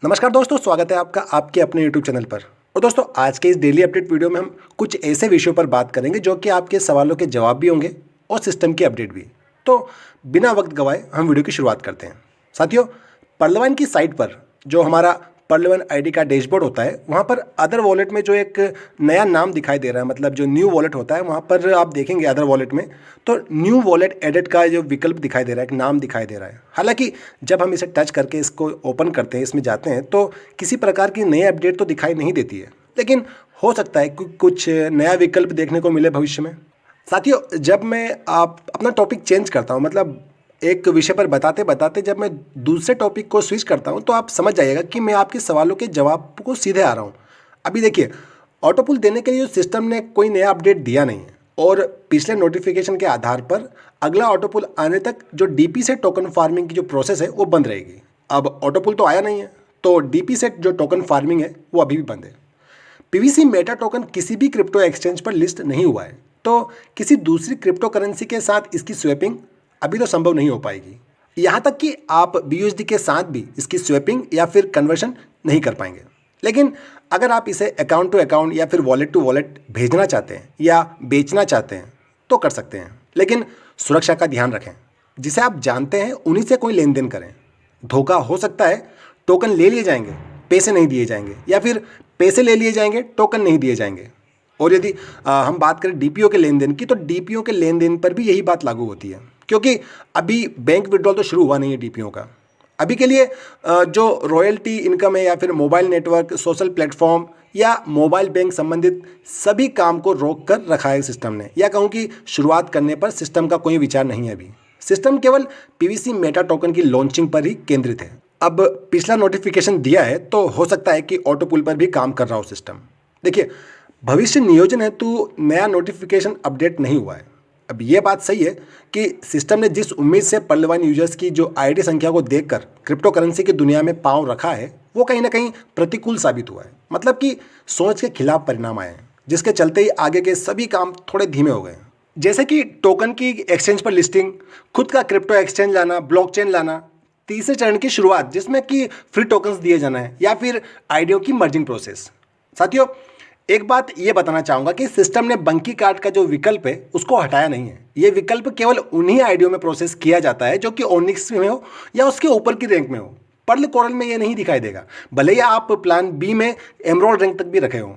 नमस्कार दोस्तों, स्वागत है आपका आपके अपने YouTube चैनल पर। और दोस्तों, आज के इस डेली अपडेट वीडियो में हम कुछ ऐसे विषयों पर बात करेंगे जो कि आपके सवालों के जवाब भी होंगे और सिस्टम की अपडेट भी। तो बिना वक्त गवाए हम वीडियो की शुरुआत करते हैं। साथियों, पर्लवाइन की साइट पर जो हमारा पर्लवाइन आईडी का डैशबोर्ड होता है, वहाँ पर अदर वॉलेट में जो एक नया नाम दिखाई दे रहा है, मतलब जो न्यू वॉलेट होता है, वहाँ पर आप देखेंगे अदर वॉलेट में तो न्यू वॉलेट एडिट का जो विकल्प दिखाई दे रहा है, एक नाम दिखाई दे रहा है। हालांकि जब हम इसे टच करके इसको ओपन करते हैं, इसमें जाते हैं, तो किसी प्रकार की नई अपडेट तो दिखाई नहीं देती है, लेकिन हो सकता है कि कुछ नया विकल्प देखने को मिले भविष्य में। साथियों, जब मैं आप अपना टॉपिक चेंज करता हूँ, मतलब एक विषय पर बताते बताते जब मैं दूसरे टॉपिक को स्विच करता हूँ, तो आप समझ जाइएगा कि मैं आपके सवालों के जवाब को सीधे आ रहा हूँ। अभी देखिए, ऑटो पुल देने के लिए सिस्टम ने कोई नया अपडेट दिया नहीं है और पिछले नोटिफिकेशन के आधार पर अगला ऑटो पुल आने तक जो डीपी से टोकन फार्मिंग की जो प्रोसेस है वो बंद रहेगी। अब ऑटो पुल तो आया नहीं है, तो डीपी से जो टोकन फार्मिंग है वो अभी भी बंद है। पीवीसी मेटा टोकन किसी भी क्रिप्टो एक्सचेंज पर लिस्ट नहीं हुआ है, तो किसी दूसरी क्रिप्टो करेंसी के साथ इसकी स्वैपिंग अभी तो संभव नहीं हो पाएगी। यहाँ तक कि आप BUSD के साथ भी इसकी स्वैपिंग या फिर कन्वर्शन नहीं कर पाएंगे। लेकिन अगर आप इसे अकाउंट टू अकाउंट या फिर वॉलेट टू वॉलेट भेजना चाहते हैं या बेचना चाहते हैं तो कर सकते हैं, लेकिन सुरक्षा का ध्यान रखें। जिसे आप जानते हैं उन्हीं से कोई लेन देन करें। धोखा हो सकता है, टोकन ले लिए जाएंगे, पैसे नहीं दिए जाएंगे, या फिर पैसे ले लिए जाएंगे, टोकन नहीं दिए जाएंगे। और यदि हम बात करें डीपीओ के लेन देन की, तो डीपीओ के लेन देन पर भी यही बात लागू होती है, क्योंकि अभी बैंक विड्रॉल तो शुरू हुआ नहीं है डीपीओ का। अभी के लिए जो रॉयल्टी इनकम है या फिर मोबाइल नेटवर्क, सोशल प्लेटफॉर्म या मोबाइल बैंक संबंधित सभी काम को रोक कर रखा है सिस्टम ने, या कहूँ कि शुरुआत करने पर सिस्टम का कोई विचार नहीं है। अभी सिस्टम केवल पीवीसी मेटा टोकन की लॉन्चिंग पर ही केंद्रित है। अब पिछला नोटिफिकेशन दिया है तो हो सकता है कि ऑटो पुल पर भी काम कर रहा हो सिस्टम। देखिए, भविष्य नियोजन हेतु नया नोटिफिकेशन अपडेट नहीं हुआ है। अब ये बात सही है कि सिस्टम ने जिस उम्मीद से पर्लवाइन यूजर्स की जो आईडी संख्या को देखकर क्रिप्टो करेंसी की दुनिया में पांव रखा है, वो कहीं ना कहीं प्रतिकूल साबित हुआ है। मतलब कि सोच के खिलाफ परिणाम आए हैं, जिसके चलते ही आगे के सभी काम थोड़े धीमे हो गए हैं। जैसे कि टोकन की एक्सचेंज पर लिस्टिंग, खुद का क्रिप्टो एक्सचेंज लाना, ब्लॉकचेन लाना, तीसरे चरण की शुरुआत जिसमें कि फ्री टोकन्स दिए जाना है, या फिर आईडियो की मर्जिंग प्रोसेस। साथियों, एक बात ये बताना चाहूँगा कि सिस्टम ने बंकी कार्ड का जो विकल्प है उसको हटाया नहीं है। ये विकल्प केवल उन्हीं आईडियो में प्रोसेस किया जाता है जो कि ओनिक्स में हो या उसके ऊपर की रैंक में हो। पर्ल कोरल में ये नहीं दिखाई देगा, भले ही आप प्लान बी में एमरोल्ड रैंक तक भी रखे हों।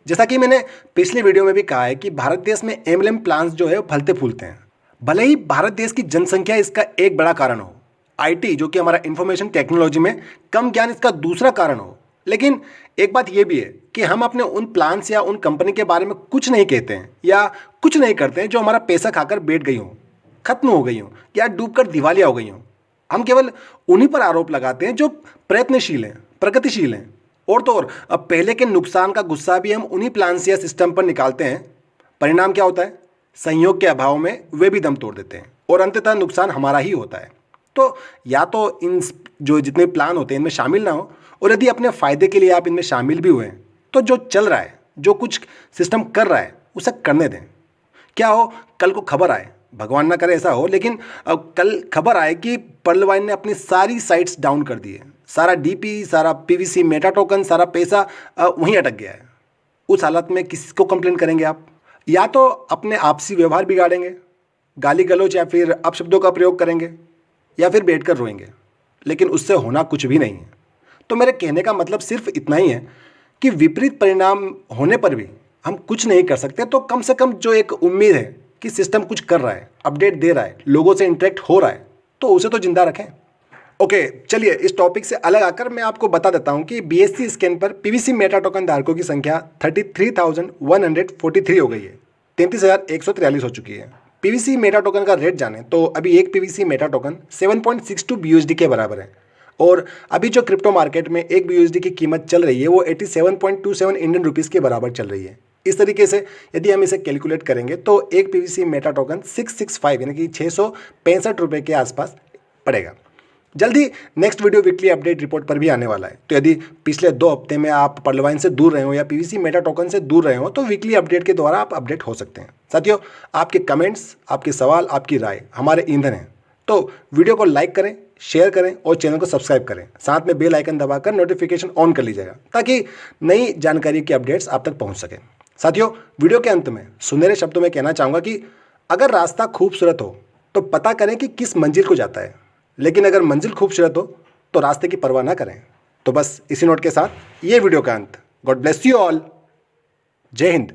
जैसा कि मैंने पिछले वीडियो में भी कहा है कि भारत देश में एमएलएम प्लान्स जो है वो फलते फूलते हैं। भले ही भारत देश की जनसंख्या इसका एक बड़ा कारण हो, आईटी जो कि हमारा इंफॉर्मेशन टेक्नोलॉजी में कम ज्ञान इसका दूसरा कारण हो, लेकिन एक बात यह भी है कि हम अपने उन प्लान्स या उन कंपनी के बारे में कुछ नहीं कहते हैं या कुछ नहीं करते हैं जो हमारा पैसा खाकर बैठ गई हों, खत्म हो गई हों या डूबकर दिवालिया हो गई हों। हम केवल उन्हीं पर आरोप लगाते हैं जो प्रयत्नशील हैं, प्रगतिशील हैं। और तो और, अब पहले के नुकसान का गुस्सा भी हम उन्हीं प्लान्स या सिस्टम पर निकालते हैं। परिणाम क्या होता है? संयोग के अभाव में वे भी दम तोड़ देते हैं और अंततः नुकसान हमारा ही होता है। तो या तो इन जो जितने प्लान होते हैं इनमें शामिल ना हो, और यदि अपने फ़ायदे के लिए आप इनमें शामिल भी हुए हैं तो जो चल रहा है, जो कुछ सिस्टम कर रहा है, उसे करने दें। क्या हो, कल को खबर आए, भगवान ना करे ऐसा हो, लेकिन कल खबर आए कि पर्लवाइन ने अपनी सारी साइट्स डाउन कर दी है, सारा डीपी, सारा पीवीसी मेटा टोकन, सारा पैसा वहीं अटक गया है। उस हालत में किसको कंप्लेन करेंगे आप? या तो अपने आपसी व्यवहार बिगाड़ेंगे, गाली गलौज या फिर अपशब्दों का प्रयोग करेंगे, या फिर बैठकर रोएंगे, लेकिन उससे होना कुछ भी नहीं है। तो मेरे कहने का मतलब सिर्फ इतना ही है कि विपरीत परिणाम होने पर भी हम कुछ नहीं कर सकते, तो कम से कम जो एक उम्मीद है कि सिस्टम कुछ कर रहा है, अपडेट दे रहा है, लोगों से इंटरेक्ट हो रहा है, तो उसे तो जिंदा रखें। ओके, चलिए इस टॉपिक से अलग आकर मैं आपको बता देता हूं कि BSC स्कैन पर पीवीसी मेटा टोकन धारकों की संख्या 33,143 हो गई है, 33,143 हो चुकी है। पीवीसी मेटा टोकन का रेट जाने तो अभी एक पीवीसी मेटा टोकन 7.62 BUSD के बराबर है, और अभी जो क्रिप्टो मार्केट में एक BUSD की कीमत चल रही है वो 87.27 इंडियन रुपीज़ के बराबर चल रही है। इस तरीके से यदि हम इसे कैलकुलेट करेंगे तो एक पीवीसी मेटा टोकन 665 यानी कि 665 रुपये के आसपास पड़ेगा। जल्दी next video weekly update report पर भी आने वाला है, तो यदि पिछले 2 हफ्ते में आप पर्लवाइन से दूर रहे हो या पीवीसी मेटा टोकन से दूर रहे हो तो वीकली अपडेट के द्वारा आप अपडेट हो सकते हैं। साथियों, आपके कमेंट्स, आपके सवाल, आपकी राय हमारे ईंधन हैं, तो वीडियो को लाइक करें, शेयर करें और चैनल को सब्सक्राइब करें। साथ में बेल आइकन दबाकर नोटिफिकेशन ऑन कर लीजिएगा ताकि नई जानकारी की अपडेट्स आप तक पहुंच सकें। साथियों, वीडियो के अंत में सुनहरे शब्दों में कहना चाहूँगा कि अगर रास्ता खूबसूरत हो तो पता करें कि किस मंजिल को जाता है, लेकिन अगर मंजिल खूबसूरत हो तो रास्ते की परवाह ना करें। तो बस इसी नोट के साथ ये वीडियो का अंत। God bless you all. जय हिंद।